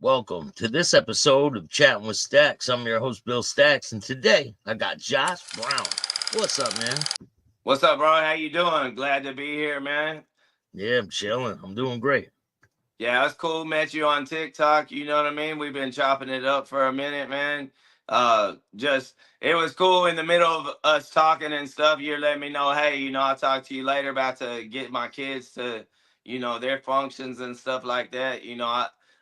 Welcome to this episode of Chatting with Staxx. I'm your host, Bill Staxx, and today I got Josh Brown. What's up, man? What's up, bro? How you doing? Glad to be here, man. Yeah, I'm chilling. I'm doing great. Yeah, it's cool. Met you on TikTok. You know what I mean? We've been chopping it up for a minute, man. Just it was cool in the middle of us talking and stuff. You're letting me know, hey, I'll talk to you later about to get my kids to, their functions and stuff like that.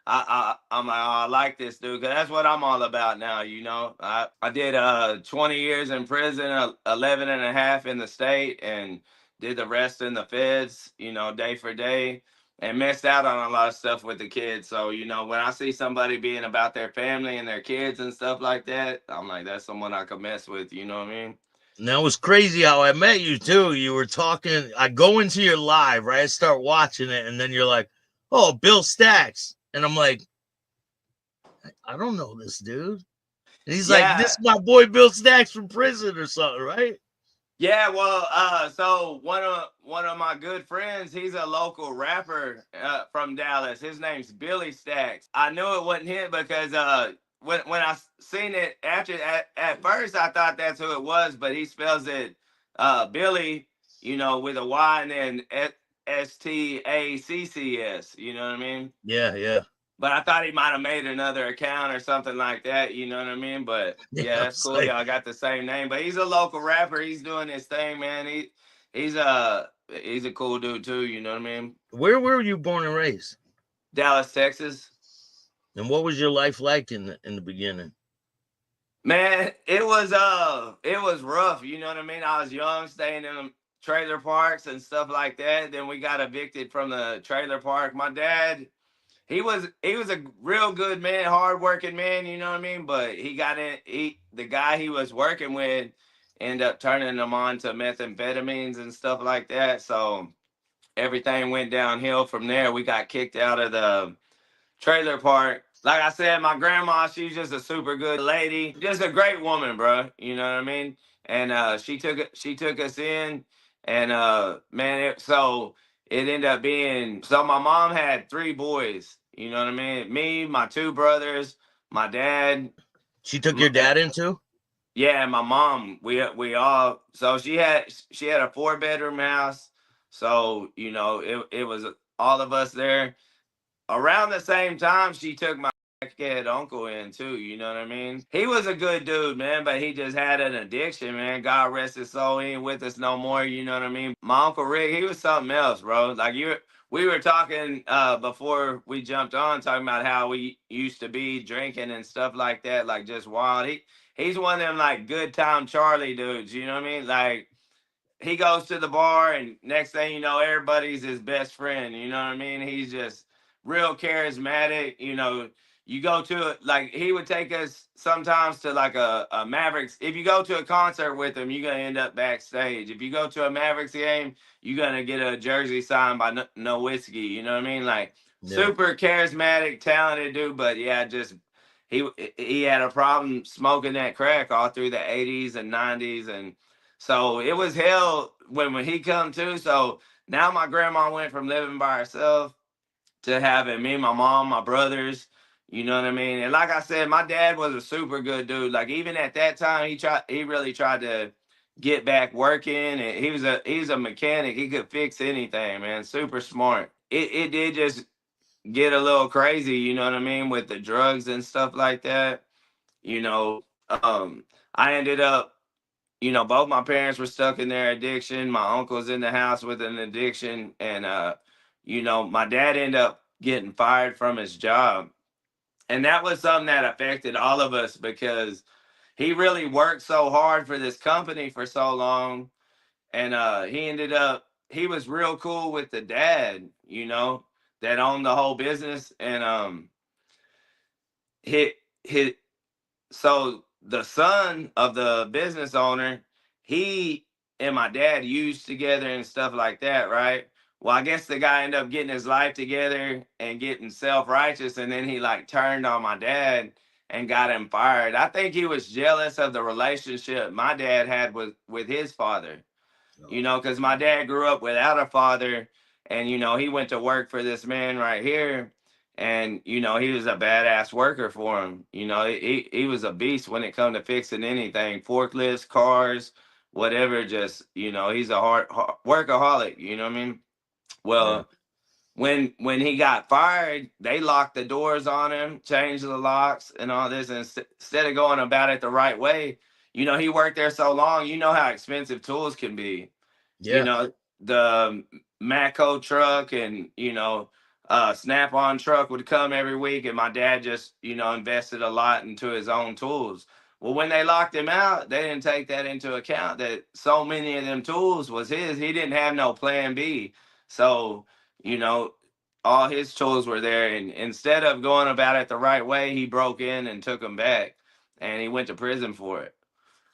I'm like, oh, I like this dude, 'cause that's what I'm all about now. I did 20 years in prison, 11 and a half in the state, and did the rest in the feds. Day for day, and missed out on a lot of stuff with the kids. So, when I see somebody being about their family and their kids and stuff like that, I'm like, that's someone I could mess with. You know what I mean? And that was crazy how I met you, too. You were talking, I go into your live, right? I start watching it, and then you're like, oh, Bill Staxx. And I'm like, I don't know this dude. And he's like, this Yeah. is my boy Bill Staxx from prison or something, right? Yeah, well, so one of my good friends, he's a local rapper from Dallas. His name's Billy Staxx. I knew it wasn't him because when I seen it after at first I thought that's who it was, but he spells it Billy, with a Y and then Staccs. You know what I mean? Yeah, yeah. But I thought he might have made another account or something like that. You know what I mean? But Yeah, yeah, I that's was cool. like, Y'all got the same name. But he's a local rapper. He's doing his thing, man. He's a cool dude too. You know what I mean? where were you born and raised? Dallas, Texas. And what was your life like in the beginning? Man, it was rough. You know what I mean? I was young, staying in trailer parks and stuff like that. Then we got evicted from the trailer park. My dad, he was a real good man, hardworking man, you know what I mean? But he got in the guy he was working with ended up turning him on to methamphetamines and stuff like that. So everything went downhill from there. We got kicked out of the trailer park. Like I said, my grandma, she's just a super good lady, just a great woman, bro. You know what I mean? And she took us in, and man, it ended up being so. My mom had three boys. You know what I mean? Me, my two brothers, my dad. She took My, your dad into? yeah, and my mom. We all. So she had a 4 bedroom house. So it was all of us there around the same time. She took my crackhead uncle in too. You know what I mean? He was a good dude, man, but he just had an addiction, man. God rest his soul. He ain't with us no more. You know what I mean? My uncle Rick, he was something else, bro. Like we were talking before we jumped on, talking about how we used to be drinking and stuff like that, like just wild. He's one of them like good time Charlie dudes. You know what I mean? Like he goes to the bar, and next thing you know, everybody's his best friend. You know what I mean? He's just real charismatic. You go to it, like he would take us sometimes to like a Mavericks. If you go to a concert with him, you're gonna end up backstage. If you go to a Mavericks game, you're gonna get a jersey signed by no whiskey. You know what I mean? Like Yeah. super charismatic, talented dude, but yeah, just he had a problem smoking that crack all through the 80s and 90s, and so it was hell when he come to. So now my grandma went from living by herself to having me, my mom, my brothers. You know what I mean? And like I said, my dad was a super good dude. Like even at that time, he really tried to get back working, and he's a mechanic. He could fix anything, man. Super smart. It did just get a little crazy, you know what I mean, with the drugs and stuff like that. You know, I ended up, both my parents were stuck in their addiction. My uncle's in the house with an addiction, and my dad ended up getting fired from his job, and that was something that affected all of us because he really worked so hard for this company for so long, and he was real cool with the dad, that owned the whole business, and hit hit so the son of the business owner, he and my dad used together and stuff like that, right? Well, I guess the guy ended up getting his life together and getting self-righteous, and then he like turned on my dad and got him fired. I think he was jealous of the relationship my dad had with his father, because my dad grew up without a father, and he went to work for this man right here, And he was a badass worker for him. He was a beast when it come to fixing anything, forklifts, cars, whatever. Just he's a hard workaholic. You know what I mean? Yeah. Well, when he got fired, they locked the doors on him, changed the locks and all this. And instead of going about it the right way, he worked there so long. You know how expensive tools can be. you Yeah. know the Matco truck and Snap-on truck would come every week, and my dad just invested a lot into his own tools. Well, when they locked him out, they didn't take that into account, that so many of them tools was his. He didn't have no plan B. So you know all his tools were there, and instead of going about it the right way, he broke in and took them back, and he went to prison for it.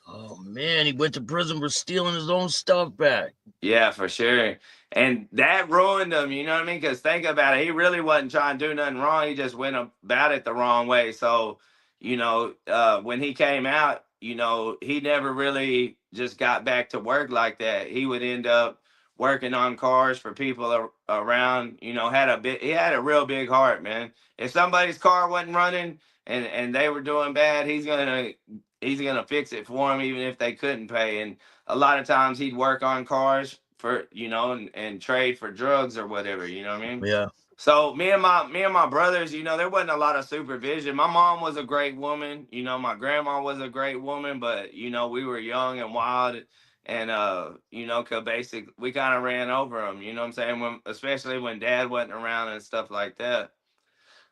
Oh man, he went to prison for stealing his own stuff back. Yeah, for sure. And that ruined him, you know what I mean? Because think about it, he really wasn't trying to do nothing wrong. He just went about it the wrong way. So, when he came out, he never really just got back to work like that. He would end up working on cars for people around, he had a real big heart, man. If somebody's car wasn't running and they were doing bad, he's gonna fix it for them, even if they couldn't pay. And a lot of times he'd work on cars for and trade for drugs or whatever. You know what I mean? Yeah. So me and my brothers, there wasn't a lot of supervision. My mom was a great woman. My grandma was a great woman, but we were young and wild, and cause basically we kind of ran over them. You know what I'm saying? Especially when Dad wasn't around and stuff like that.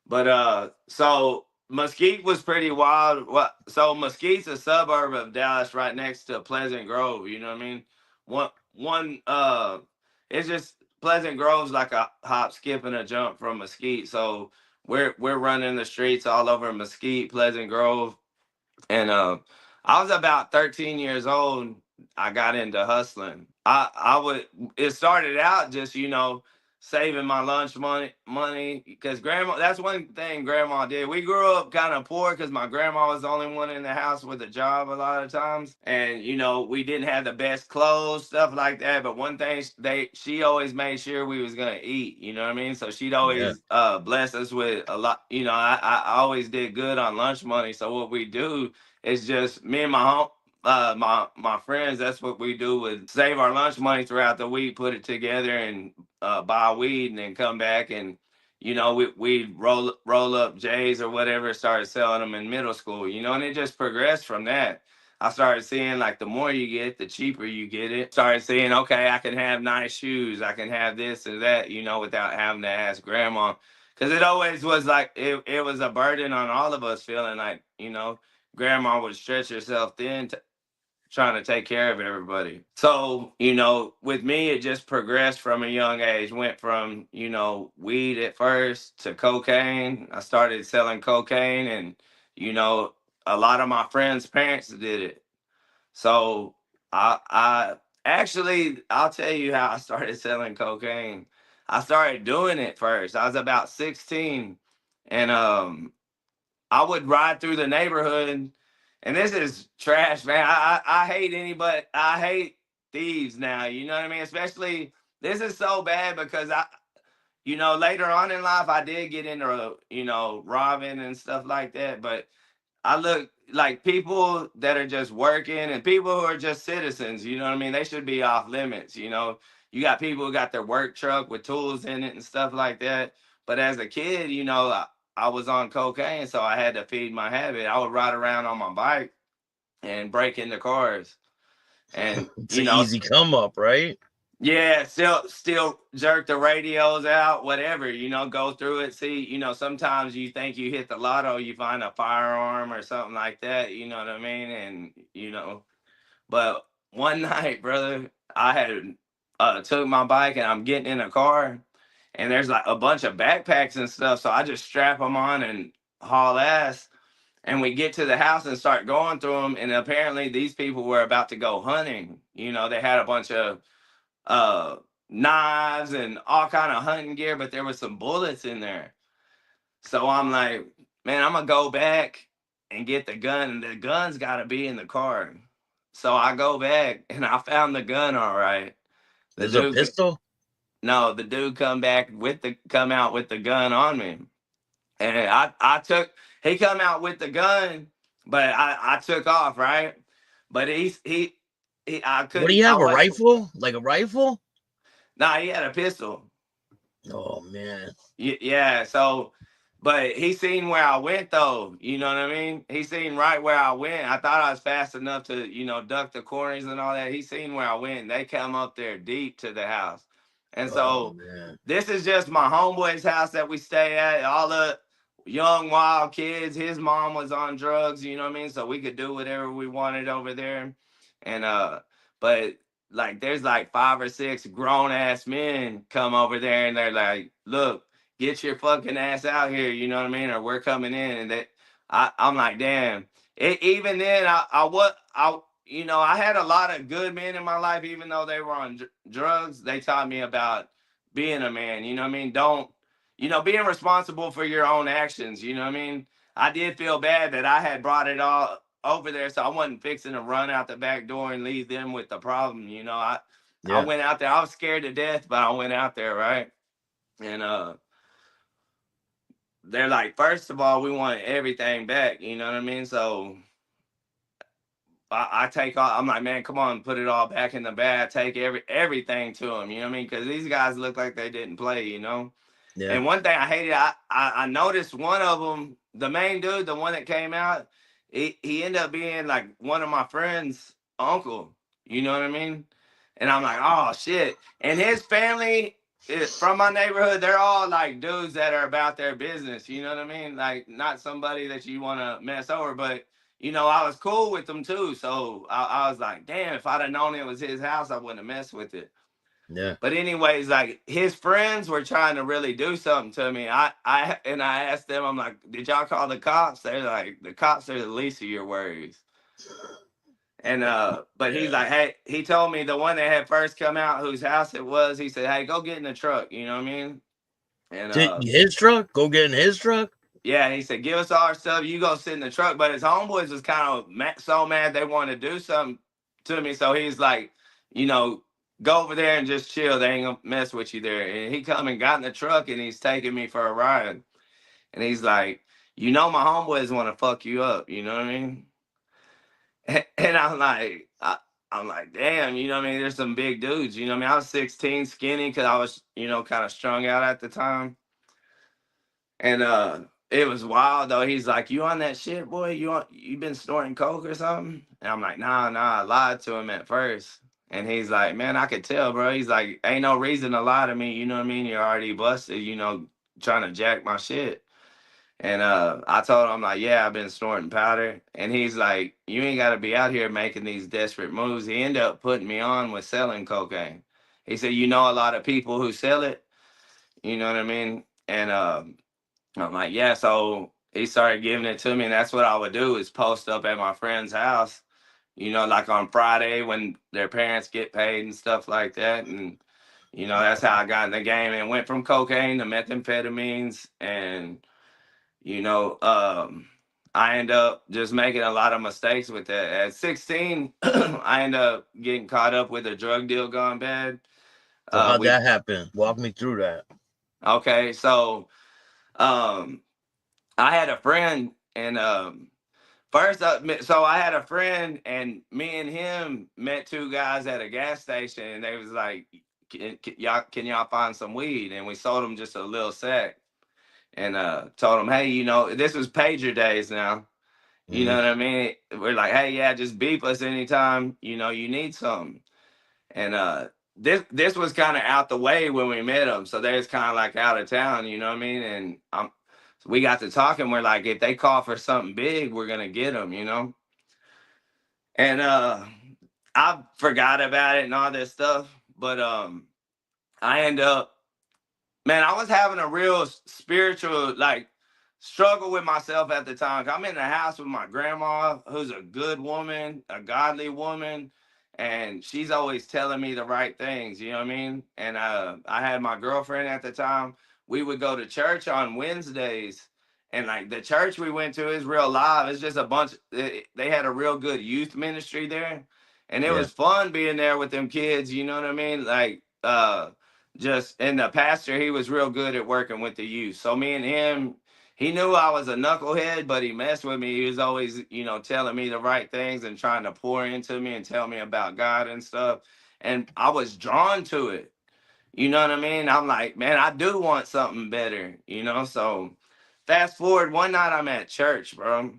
But so Mesquite was pretty wild. So Mesquite's a suburb of Dallas, right next to Pleasant Grove. You know what I mean? One it's just Pleasant Grove's like a hop, skip, and a jump from Mesquite. So we're running the streets all over Mesquite, Pleasant Grove, and I was about 13 years old. I got into hustling. I would It started out just saving my lunch money, because grandma, that's one thing grandma did. We grew up kind of poor because my grandma was the only one in the house with a job a lot of times, and we didn't have the best clothes, stuff like that. But one thing, she always made sure we was gonna eat. You know what I mean? So she'd Yeah. always bless us with a lot. I always did good on lunch money. So what we do is just me and my friends. That's what we do, with save our lunch money throughout the week, put it together, and buy weed, and then come back, and we roll up J's or whatever. Started selling them in middle school, and it just progressed from that. I started seeing, like, the more you get, the cheaper you get it. Started seeing, okay, I can have nice shoes, I can have this and that, without having to ask grandma. Because it always was like, it was a burden on all of us, feeling like, grandma would stretch herself thin, trying to take care of everybody. So, with me, it just progressed from a young age. Went from, weed at first to cocaine. I started selling cocaine, and, you know, a lot of my friends' parents did it. So I actually, I'll tell you how I started selling cocaine. I started doing it first. I was about 16, and I would ride through the neighborhood, and this is trash, man. I hate anybody. I hate thieves now. You know what I mean? Especially, this is so bad because later on in life I did get into robbing and stuff like that. But I look like people that are just working, and people who are just citizens. You know what I mean? They should be off limits. You got people who got their work truck with tools in it and stuff like that. But as a kid, I was on cocaine, so I had to feed my habit. I would ride around on my bike and break into cars, and It's an easy come up, right? yeah, still jerk the radios out, whatever, go through it. See, sometimes you think you hit the lotto, you find a firearm or something like that, you know what I mean? And but one night, brother, I had took my bike, and I'm getting in a car, and there's like a bunch of backpacks and stuff, so I just strap them on and haul ass. And we get to the house and start going through them, and apparently these people were about to go hunting. They had a bunch of uh knives and all kind of hunting gear, but there was some bullets in there. So I'm like, man, I'm gonna go back and get the gun, and the gun's got to be in the car. So I go back, and I found the gun. All right, the There's a dude, pistol. no, the dude come out with the gun on me. And I took, he come out with the gun, but I took off, right? But I What do couldn't, you I have? A wasn't, rifle? Like a rifle? nah, he had a pistol. Oh man. Yeah, so, but he seen where I went though. You know what I mean? He seen right where I went. I thought I was fast enough to, duck the corners and all that. He seen where I went. They come up there deep to the house, and Oh so man. this is just my homeboy's house that we stay at. All the young wild kids. His mom was on drugs. You know what I mean? So we could do whatever we wanted over there, and but like there's like 5 or 6 grown ass men come over there and they're like, look, get your fucking ass out here, you know what I mean? Or we're coming in. And I'm like, damn. Even then, I had a lot of good men in my life, even though they were on drugs. They taught me about being a man, you know what I mean? Don't, being responsible for your own actions, you know what I mean? I did feel bad that I had brought it all over there, so I wasn't fixing to run out the back door and leave them with the problem. I Yeah. went out there. I was scared to death, but I went out there, right? And they're like, first of all, we want everything back. You know what I mean? So I take all. I'm like, man, come on, put it all back in the bag. Take everything to them. You know what I mean? Because these guys look like they didn't play. Yeah. And one thing I hated, I noticed one of them, the main dude, the one that came out, he ended up being like one of my friend's uncle. You know what I mean? And I'm like, oh shit. And his family from my neighborhood, they're all like dudes that are about their business. You know what I mean? Like not somebody that you want to mess over, but I was cool with them too. So I was like, damn, if I'd have known it was his house, I wouldn't have messed with it. Yeah. But anyways, like his friends were trying to really do something to me. I asked them, I'm like, did y'all call the cops? They're like, the cops are the least of your worries. And but he's Yeah. like, hey, he told me the one that had first come out, whose house it was, he said, hey, go get in the truck, you know what I mean? And His truck? Go get in his truck? yeah, he said, give us all our stuff, you go sit in the truck. But his homeboys was kind of so mad they wanted to do something to me. So he's like, you know, go over there and just chill. They ain't gonna mess with you there. And he come and got in the truck and he's taking me for a ride. And he's like, my homeboys want to fuck you up. You know what I mean? And I'm like, damn, you know what I mean? There's some big dudes. You know what I mean? I was 16, skinny, because I was, kind of strung out at the time. And it was wild though. He's like, you on that shit, boy? You been snorting coke or something? And I'm like, nah, I lied to him at first. And he's like, man, I could tell, bro. He's like, ain't no reason to lie to me. You know what I mean? You're already busted, trying to jack my shit. And I told him, I'm like, yeah, I've been snorting powder. And he's like, you ain't got to be out here making these desperate moves. He ended up putting me on with selling cocaine. He said, you know a lot of people who sell it. You know what I mean? And I'm like, yeah. So he started giving it to me, and that's what I would do is post up at my friend's house, like on Friday when their parents get paid and stuff like that. And that's how I got in the game and went from cocaine to methamphetamines, and you know, I end up just making a lot of mistakes with that. At 16, I end up getting caught up with a drug deal gone bad. So how'd We that happen? Walk me through that. Okay, so um I had a friend, and first so I had a friend, and me and him met two guys at a gas station, and they was like, can y'all find some weed? And we sold them just a little sack, and told them, hey, this was pager days now. You know Mm, what I mean? We're like, hey, yeah, just beep us anytime, you need something. And this was kind of out the way when we met them. So they was kind of like out of town, you know what I mean? And so we got to talking. We're like, if they call for something big, we're gonna get them. And I forgot about it and all this stuff. But I end up, man, I was having a real spiritual like struggle with myself at the time. I'm in the house with my grandma, who's a good woman, a godly woman, and she's always telling me the right things. You know what I mean? And I had my girlfriend at the time. We would go to church on Wednesdays, and like the church we went to is real live. It's just a bunch. They had a real good youth ministry there, and it yeah. was fun being there with them kids. You know what I mean? Like just and the pastor, he was real good at working with the youth. So me and him, he knew I was a knucklehead, but he messed with me. He was always, telling me the right things and trying to pour into me and tell me about God and stuff. And I was drawn to it. You know what I mean? I'm like, man, I do want something better. So fast forward, one night I'm at church, bro.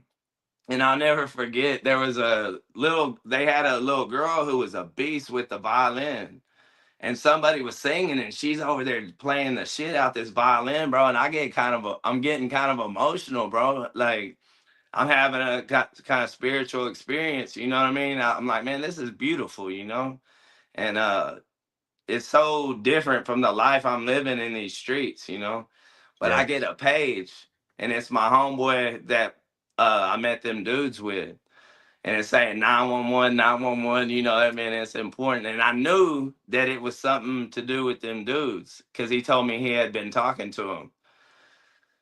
And I'll never forget, they had a little girl who was a beast with the violin. And somebody was singing and she's over there playing the shit out this violin, bro. And I'm getting kind of emotional, bro. Like I'm having a kind of spiritual experience, you know what I mean? I'm like, man, this is beautiful. And it's so different from the life I'm living in these streets. But I Yeah. get a page and it's my homeboy that I met them dudes with. And it's saying 911, 911, I mean, it's important. And I knew that it was something to do with them dudes because he told me he had been talking to them.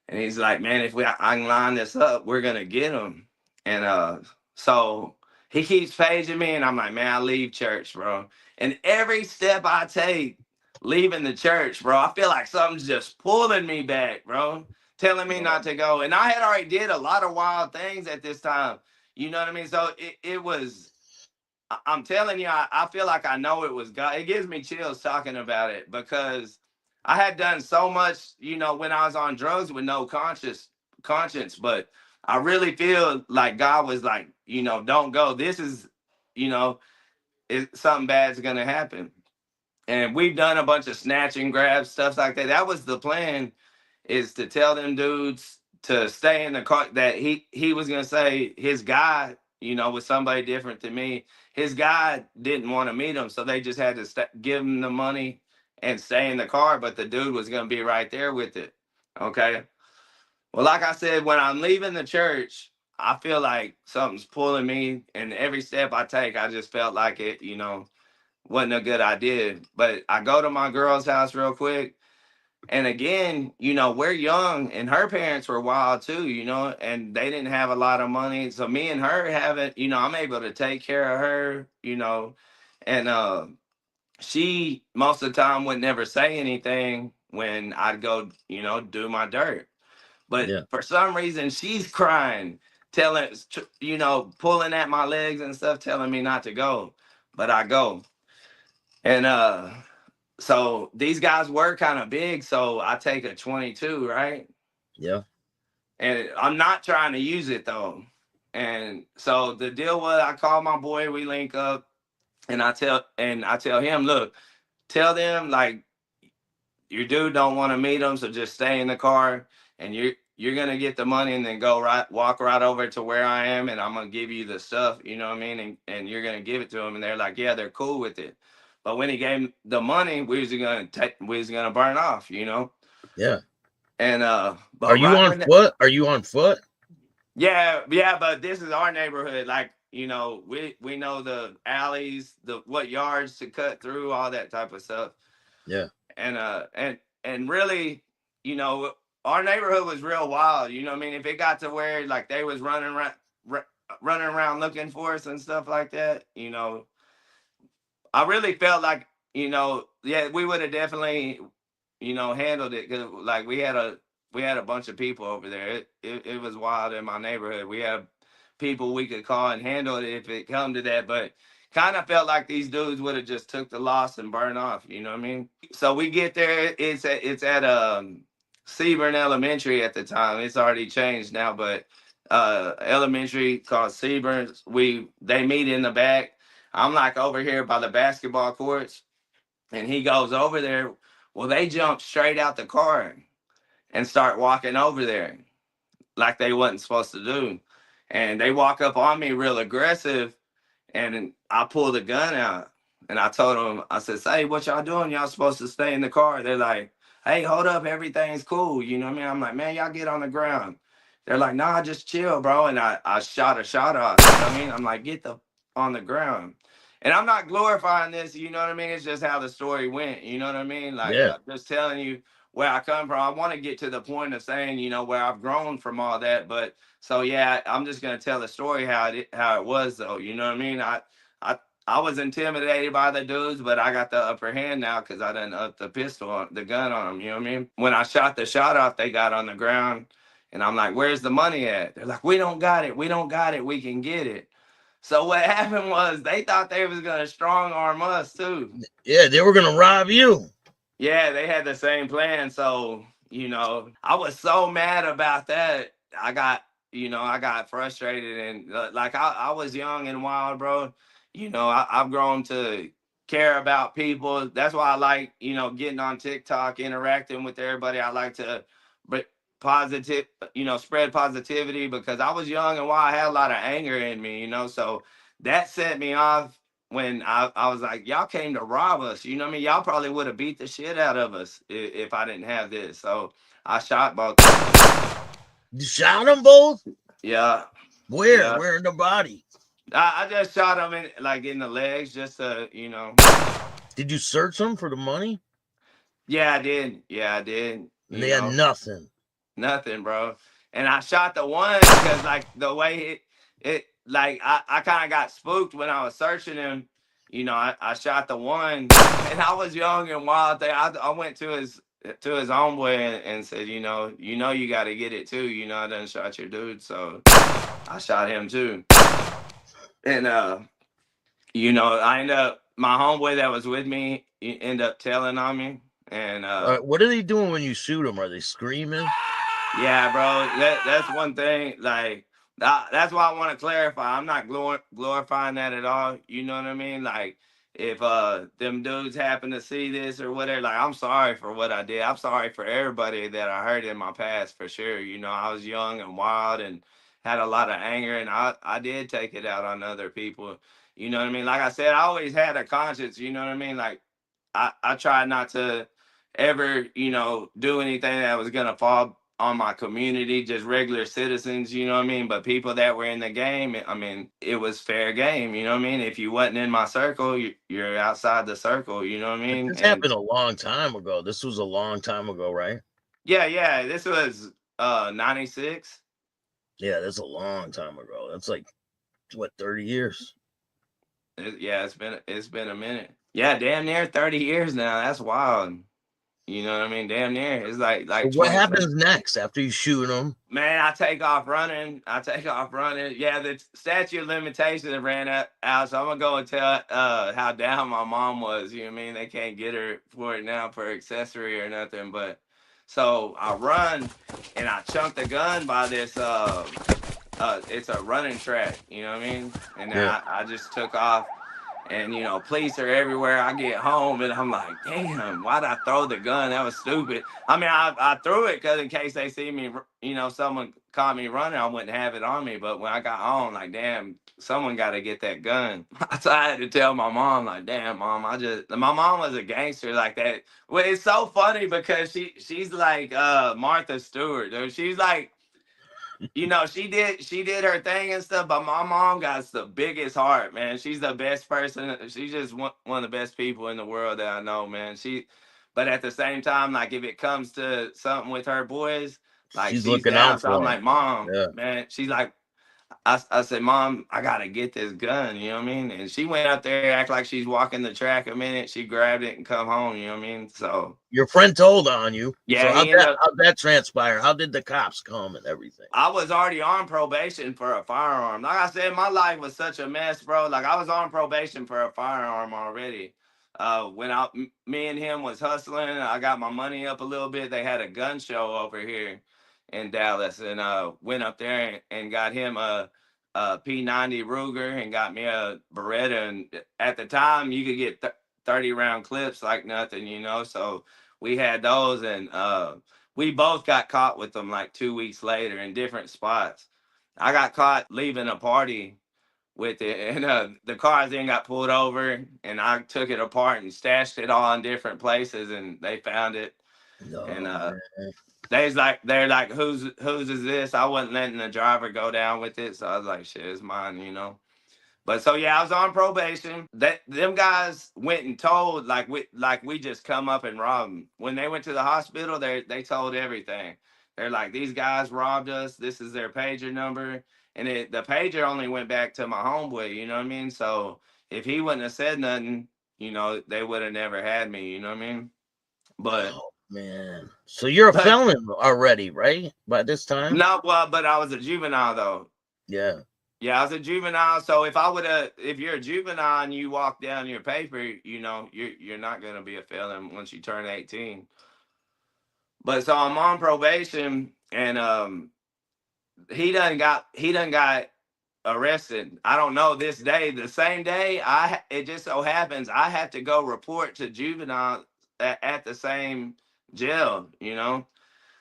And he's like, man, if I can line this up, we're gonna get him. And so he keeps paging me, and I'm like, man, I leave church, bro. And every step I take, leaving the church, bro, I feel like something's just pulling me back, bro, telling me not to go. And I had already did a lot of wild things at this time. You know what I mean? So it was. I'm telling you, I feel like I know it was God. It gives me chills talking about it because I had done so much, when I was on drugs with no conscience, but I really feel like God was like, don't go. This is, you know, something bad's gonna happen. And we've done a bunch of snatch and grab stuff like that. That was the plan, is to tell them dudes to stay in the car. That he was gonna say his guy, was somebody different than me. His guy didn't want to meet him, so they just had to give him the money and stay in the car. But the dude was gonna be right there with it. Okay. Well, like I said, when I'm leaving the church, I feel like something's pulling me, and every step I take, I just felt like it wasn't a good idea. But I go to my girl's house real quick. And again, we're young and her parents were wild too, and they didn't have a lot of money. So me and her haven't, I'm able to take care of her. And she most of the time would never say anything when I'd go, do my dirt. But Yeah. for some reason, she's crying, telling, pulling at my legs and stuff, telling me not to go. But I go. And so these guys were kind of big, so I take a 22, right? Yeah. And I'm not trying to use it though. And so the deal was, I call my boy, we link up, and I tell him, look, tell them like your dude don't want to meet them, so just stay in the car, and you're gonna get the money, and then walk right over to where I am, and I'm gonna give you the stuff, you know what I mean, and you're gonna give it to them, and they're like, yeah, they're cool with it. But when he gave the money, we was gonna burn off. Yeah. And Are but you right on when foot? Are you on foot? yeah, but this is our neighborhood. Like, we know the alleys, the what yards to cut through, all that type of stuff. Yeah. And really, you know, our neighborhood was real wild. You know what I mean? If it got to where like they was running around looking for us and stuff like that. I really felt like, yeah, we would have definitely, handled it, because like we had a bunch of people over there. It was wild in my neighborhood. We had people we could call and handle it if it come to that, but kind of felt like these dudes would have just took the loss and burned off. You know what I mean? So we get there. It's at Seaburn Elementary at the time. It's already changed now, but elementary called Seaburn. They meet in the back. I'm like over here by the basketball courts, and he goes over there. Well, they jump straight out the car and start walking over there like they wasn't supposed to do. And they walk up on me real aggressive, and I pulled the gun out, and I told them, I said, hey, what y'all doing? Y'all supposed to stay in the car. They're like, hey, hold up, everything's cool. You know what I mean? I'm like, man, y'all get on the ground. They're like, nah, just chill, bro. And I shot a shot off. You know what I mean? I'm like, get the on the ground. And I'm not glorifying this, you know what I mean? It's just how the story went. You know what I mean? Like, Yeah. just telling you where I come from. I want to get to the point of saying, where I've grown from all that. But so yeah, I'm just gonna tell the story how it was though. You know what I mean? I I was intimidated by the dudes, but I got the upper hand now because I done up the gun on them. You know what I mean? When I shot the shot off, they got on the ground, And I'm like, where's the money at? They're like, we don't got it. We don't got it. We can get it. So what happened was they thought they was gonna strong arm us too. Yeah, they were gonna rob you. Yeah, they had the same plan. So, I was so mad about that. I got frustrated and like I was young and wild, bro. I've grown to care about people. That's why I like, getting on TikTok, interacting with everybody. I like to br- positive, spread positivity because I was young and wild. I had a lot of anger in me, so that set me off when I was like, y'all came to rob us. You know what I mean? Y'all probably would have beat the shit out of us if I didn't have this. So I shot both. You shot them both? Yeah, Where? yeah. Where in the body? I just shot them in the legs just to. Did you search them for the money? Yeah, I did. Yeah, I did. And they had nothing. Nothing, bro. And I shot the one because like the way it like I kind of got spooked when I was searching him. I shot the one, and I was young and wild. I went to his homeboy and said, you got to get it too. I done shot your dude, so I shot him too. And I end up my homeboy that was with me end up telling on me, and What are they doing when you shoot them? Are they screaming? yeah, bro. That's one thing. Like that's why I want to clarify. I'm not glorifying that at all. You know what I mean? Like if them dudes happen to see this or whatever, like I'm sorry for what I did. I'm sorry for everybody that I hurt in my past for sure. I was young and wild and had a lot of anger, and I did take it out on other people. You know what I mean? Like I said, I always had a conscience. You know what I mean? Like I tried not to ever, do anything that was gonna fall on my community, just regular citizens, you know what I mean? But people that were in the game, I mean, it was fair game, you know what I mean? If you wasn't in my circle, you're outside the circle, you know what I But mean? this And happened a long time ago. This was a long time ago, right? yeah, this was 96. Yeah, that's a long time ago. That's like what, 30 years? Yeah, it's been a minute. Yeah, damn near 30 years now. That's wild. You know what I mean? Damn near. It's like So like what 20 happens next after you shoot them? Man, I take off running. Yeah, the statute of limitations ran out, so I'm gonna go and tell how down my mom was. You know what I mean? They can't get her for it now for accessory or nothing. But so I run and I chunk the gun by this it's a running track, you know what I mean? And then Yeah. I just took off and police are everywhere. I get home and I'm like, damn, why'd I throw the gun? That was stupid. I mean, I threw it because in case they see me, someone caught me running, I wouldn't have it on me. But when I got home, like, damn, someone got to get that gun. So I had to tell my mom, like, damn, mom, my mom was a gangster like that. Well, it's so funny because she's like Martha Stewart, dude. She's like, she did her thing and stuff, but my mom got the biggest heart, man. She's the best person. She's just one of the best people in the world that I know, man. But at the same time, like if it comes to something with her boys, like She's she's looking down. out So I'm for him. like, mom, Yeah. man. She's like, I said, Mom, I gotta get this gun, you know what I mean? And she went up there, act like she's walking the track a minute. She grabbed it and come home, you know what I mean? So Your friend told on you. So yeah, he ended up. how'd that transpire? How did the cops come and everything? I was already on probation for a firearm. Like I said, my life was such a mess, bro. Like I was on probation for a firearm already. When me and him was hustling, I got my money up a little bit. They had a gun show over here in Dallas, and went up there and got him a P90 Ruger and got me a Beretta. And at the time, you could get 30-round clips like nothing, So we had those, and we both got caught with them like 2 weeks later in different spots. I got caught leaving a party with it, and the cars then got pulled over, and I took it apart and stashed it all in different places, and they found it. And No, man. they're like, whose is this? I wasn't letting the driver go down with it, so I was like, shit, it's mine. But so yeah, I was on probation. That them guys went and told like we just come up and robbed them. When they went to the hospital, they told everything. They're like, these guys robbed us. This is their pager number, and the pager only went back to my homeboy. You know what I mean? So if he wouldn't have said nothing, they would have never had me. You know what I mean? But Oh. Man. So you're a But felon already, right? By this time? no, well, but I was a juvenile though. Yeah. Yeah, I was a juvenile. So if I would have, if you're a juvenile and you walk down your paper, you're not gonna be a felon once you turn 18. But so I'm on probation, and he done got arrested. I don't know this day. The same day, it just so happens I have to go report to juvenile at the same jail.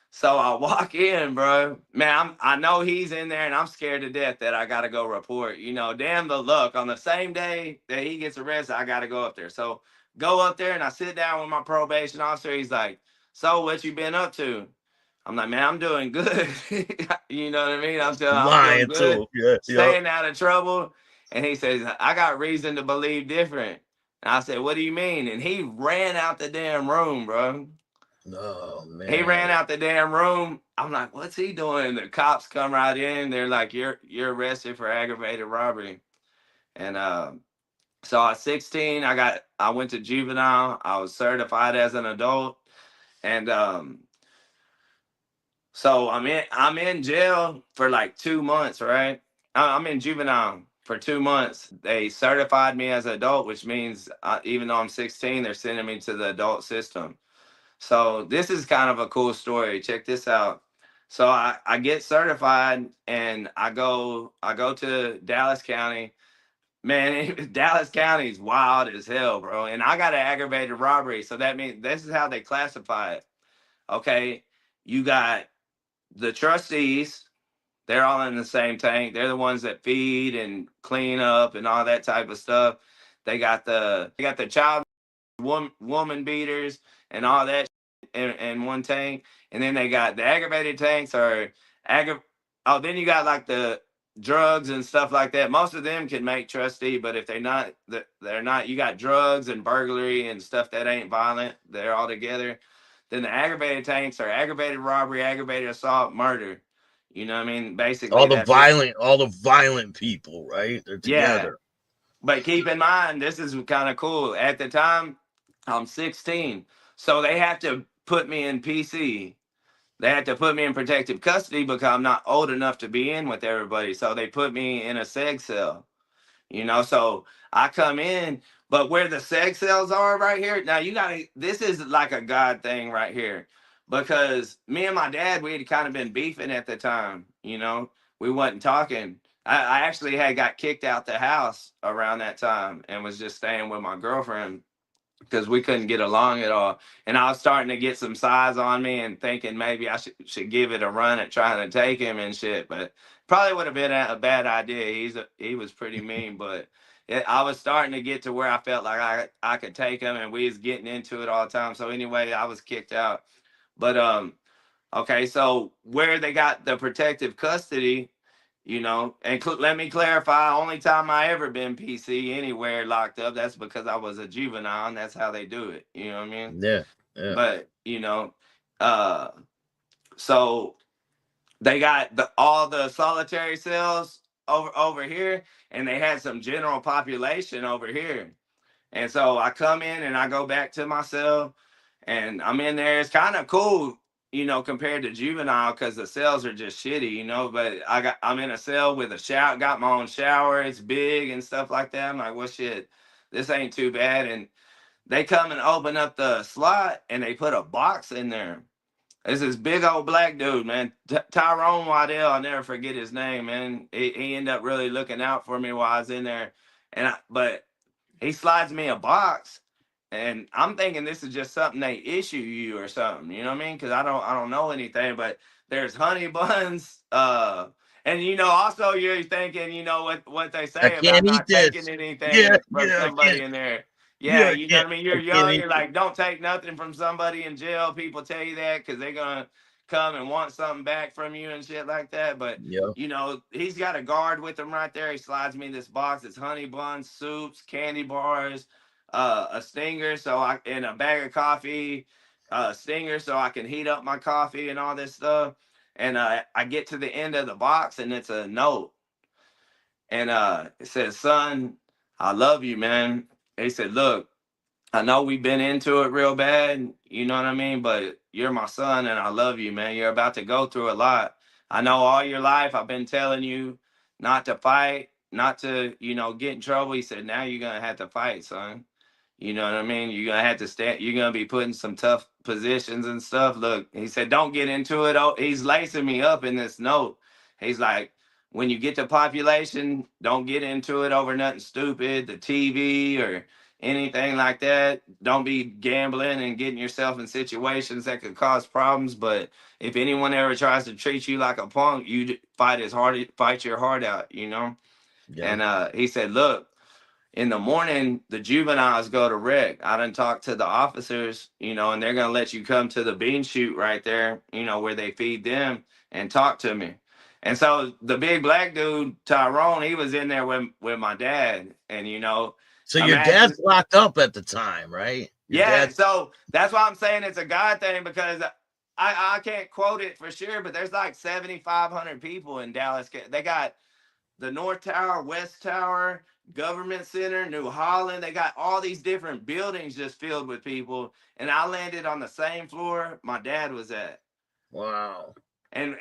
So I walk in, bro. Man, I know he's in there, and I'm scared to death that I gotta go report. Damn the luck. On the same day that he gets arrested, I gotta go up there. So go up there, and I sit down with my probation officer. He's like, "So what you been up to?" I'm like, "Man, I'm doing good." You know what I mean? I'm doing Lying good, too. Yeah. Yep. staying out of trouble. And he says, "I got reason to believe different." And I said, "What do you mean?" And he ran out the damn room, bro. Oh He ran man. out the damn room. I'm like, "What's he doing?" The cops come right in. They're like, "You're arrested for aggravated robbery." And so at 16, I went to juvenile. I was certified as an adult, and so I'm in jail for like 2 months, right? I'm in juvenile for 2 months. They certified me as an adult, which means even though I'm 16, they're sending me to the adult system. So this is kind of a cool story. Check this out. So I get certified, and I go to Dallas County. Man, Dallas County is wild as hell, bro. And I got an aggravated robbery. So that means this is how they classify it. Okay. You got the trustees, they're all in the same tank. They're the ones that feed and clean up and all that type of stuff. They got the child woman beaters and all that in one tank. And then they got the aggravated tanks or aggra oh, then you got like the drugs and stuff like that. Most of them can make trustee, but if they're not, you got drugs and burglary and stuff that ain't violent. They're all together. Then the aggravated tanks are aggravated robbery, aggravated assault, murder. You know what I mean? Basically, that's it. All the violent people, right? They're Yeah. together. But keep in mind, this is kind of cool. At the time, I'm 16. So they have to put me in PC. They had to put me in protective custody because I'm not old enough to be in with everybody. So they put me in a seg cell. So I come in, but where the seg cells are right here, now this is like a God thing right here. Because me and my dad, we had kind of been beefing at the time. We wasn't talking. I actually had got kicked out the house around that time and was just staying with my girlfriend because we couldn't get along at all. And I was starting to get some size on me and thinking maybe I should give it a run at trying to take him and shit. But probably would have been a bad idea. He was pretty mean, but I was starting to get to where I felt like I could take him, and we was getting into it all the time. So anyway, I was kicked out. But okay, so where they got the protective custody, and let me clarify, only time I ever been PC anywhere locked up, that's because I was a juvenile, and that's how they do it. You know what I mean? Yeah. Yeah. But uh, so they got all the solitary cells over here, and they had some general population over here. And so I come in and I go back to my cell, and I'm in there. It's kind of cool, compared to juvenile because the cells are just shitty. But I'm in a cell with a shower, got my own shower. It's big and stuff like that. I'm like, well, shit, this ain't too bad. And they come and open up the slot, and they put a box in there. It's this big old black dude, man. Tyrone Waddell. I'll never forget his name, man. He ended up really looking out for me while I was in there. But he slides me a box, and I'm thinking this is just something they issue you or something. You know what I mean? Because I don't know anything. But there's honey buns. And also you're thinking, what they I say about can't eat not taking this. Yeah. anything from Yeah. I somebody can't. in there. Yeah, Yeah. you know what I mean? You're I can't young. eat You're this. like, don't take nothing from somebody in jail. People tell you that because they're gonna come and want something back from you and shit like that. But Yeah. he's got a guard with him right there. He slides me this box. It's honey buns, soups, candy bars, a stinger, and a bag of coffee, a stinger so I can heat up my coffee and all this stuff. And I get to the end of the box, and it's a note, and it says, "Son, I love you, man." He said, "Look, I know we've been into it real bad, you know what I mean? But you're my son and I love you, man. You're about to go through a lot. I know all your life I've been telling you not to fight, not to, get in trouble. He said, now you're going to have to fight, son. You know what I mean? You're going to have to stand, you're going to be put in some tough positions and stuff. Look, he said, don't get into it. Oh, he's lacing me up in this note. He's like, when you get to population, don't get into it over nothing stupid, the TV or anything like that. Don't be gambling and getting yourself in situations that could cause problems. But if anyone ever tries to treat you like a punk, you fight your heart out, Yeah. And he said, look, in the morning, the juveniles go to rec. I done talked to the officers, and they're gonna let you come to the bean chute right there, where they feed them and talk to me. And so the big black dude, Tyrone, he was in there with my dad. And So your imagine. dad's locked up at the time, right? Your Yeah, dad. so that's why I'm saying it's a God thing, because I can't quote it for sure, but there's like 7,500 people in Dallas. They got the North Tower, West Tower, Government Center, New Holland. They got all these different buildings just filled with people. And I landed on the same floor my dad was at. Wow. And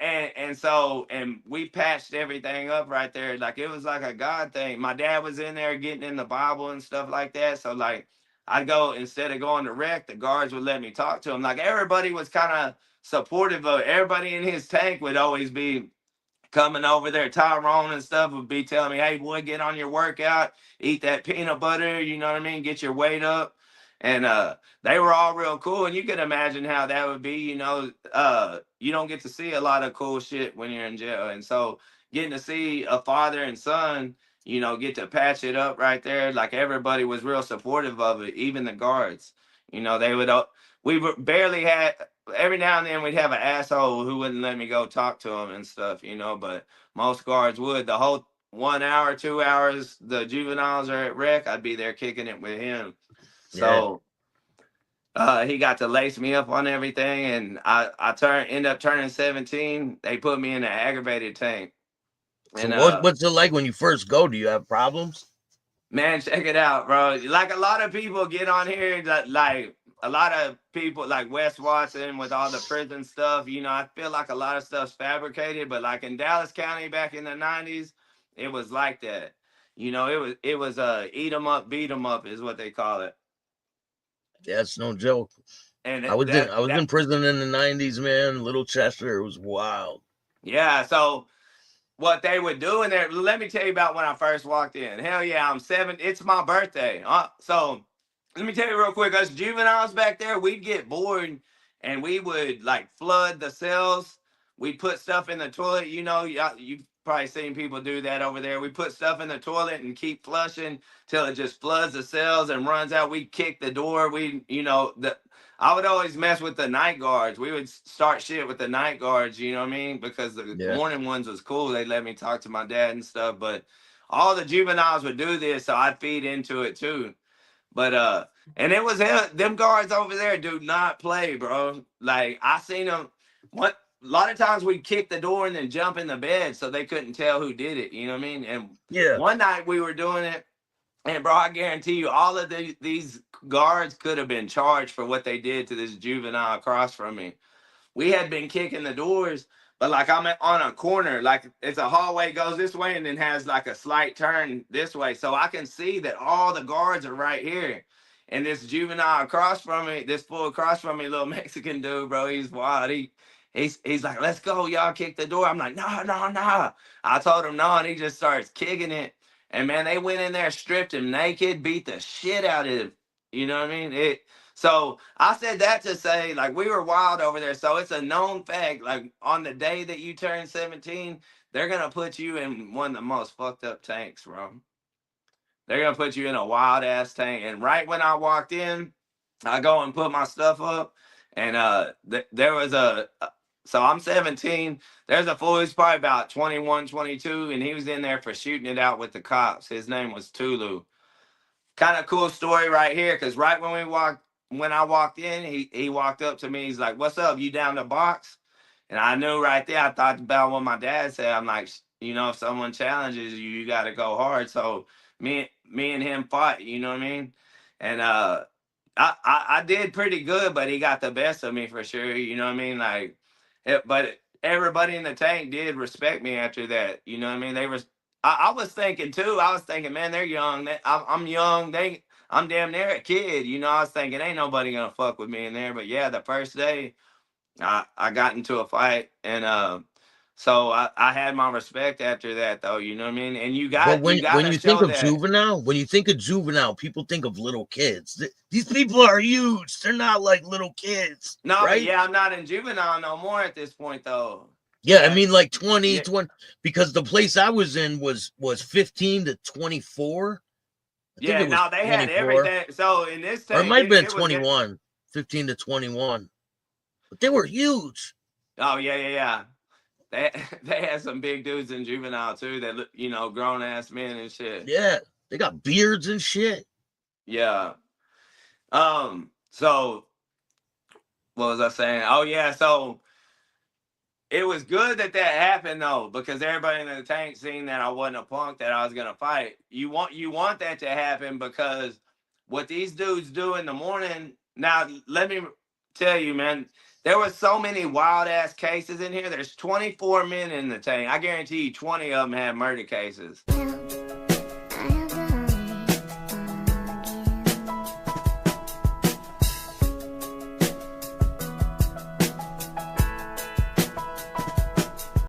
we patched everything up right there. Like it was like a God thing. My dad was in there getting in the Bible and stuff like that. So like I'd go, instead of going to rec, the guards would let me talk to him. Like everybody was kind of supportive of everybody in his tank would always be coming over there. Tyrone and stuff would be telling me, hey, boy, get on your workout, eat that peanut butter, you know what I mean? Get your weight up. And they were all real cool. And you can imagine how that would be, you don't get to see a lot of cool shit when you're in jail. And so getting to see a father and son, get to patch it up right there. Like everybody was real supportive of it, even the guards. They would, we were barely had, every now and then we'd have an asshole who wouldn't let me go talk to him and stuff, but most guards would. The whole 1 hour, 2 hours, the juveniles are at rec, I'd be there kicking it with him. Yeah. So he got to lace me up on everything, and end up turning 17. They put me in an aggravated tank. So And what's it like when you first go? Do you have problems? man, check it out, bro. Like a lot of people get on here that like a lot of people like Wes Watson with all the prison stuff, I feel like a lot of stuff's fabricated, but like in Dallas County back in the 90s, it was like that. It was eat 'em up, beat 'em up is what they call it. Yeah, it's no joke. And I was in that I was that in prison in the '90s, man. Little Chester, it was wild. yeah, so what they would do in there, let me tell you about when I first walked in. Hell yeah, I'm 7. It's my birthday. So let me tell you real quick, us juveniles back there, we'd get bored and we would like flood the cells. We'd put stuff in the toilet. You've probably seen people do that over there. We put stuff in the toilet and keep flushing till it just floods the cells and runs out. We kick the door. I would always mess with the night guards. We would start shit with the night guards, you know what I mean? Because the Yeah. morning ones was cool. They let me talk to my dad and stuff. But all the juveniles would do this, so I'd feed into it too. But and it was them guards over there do not play, bro. Like I seen them. What a lot of times we kick the door and then jump in the bed so they couldn't tell who did it. You know what I mean? And Yeah. one night we were doing it, and bro, I guarantee you, all of these guards could have been charged for what they did to this juvenile across from me. We had been kicking the doors, but like on a corner, like it's a hallway goes this way and then has like a slight turn this way. So I can see that all the guards are right here. And this juvenile across from me, this fool across from me, little Mexican dude, bro, he's wild. He's like, let's go, y'all kick the door. I'm like, no, no, no. I told him no, and he just starts kicking it. And man, they went in there, stripped him naked, beat the shit out of him. You know what I mean? So I said that to say, like, we were wild over there. So it's a known fact. Like, on the day that you turn 17, they're gonna put you in one of the most fucked up tanks, bro. They're gonna put you in a wild ass tank. And right when I walked in, I go and put my stuff up, and there was so I'm 17. There's a fool who's probably about 21, 22, and he was in there for shooting it out with the cops. His name was Tulu. Kind of cool story right here, because right when I walked in, he walked up to me. He's like, "What's up? You down to box?" And I knew right there. I thought about what my dad said. I'm like, if someone challenges you, you got to go hard. So me and him fought. You know what I mean? And I did pretty good, but he got the best of me for sure. You know what I mean? Like, but everybody in the tank did respect me after that. You know what I mean? They were. I was thinking too. I was thinking, man, they're young. I'm young. I'm damn near a kid. You know, I was thinking, ain't nobody gonna fuck with me in there. But yeah, the first day, I got into a fight, and so I had my respect after that, though. You know what I mean? And But you got when to you think show of that. juvenile, when you think of juvenile, people think of little kids. These people are huge. They're not like little kids, No, but right? yeah, I'm not in juvenile no more at this point, though. Yeah, I Yeah, mean like 20, yeah, 20, because the place I was in was 15 to 24. I think yeah. it was No, they had 24, everything. So in this or it tank, might have been it was it. 21, 15 to 21. But they were huge. Oh yeah, yeah, yeah. They they had some big dudes in juvenile too that grown ass men and shit. Yeah, they got beards and shit. Yeah. So what was I saying? Oh yeah. So it was good that happened though, because everybody in the tank seen that I wasn't a punk, that I was gonna fight. You want that to happen, because what these dudes do in the morning. Now let me tell you, man, there was so many wild ass cases in here. There's 24 men in the tank. I guarantee you 20 of them had murder cases.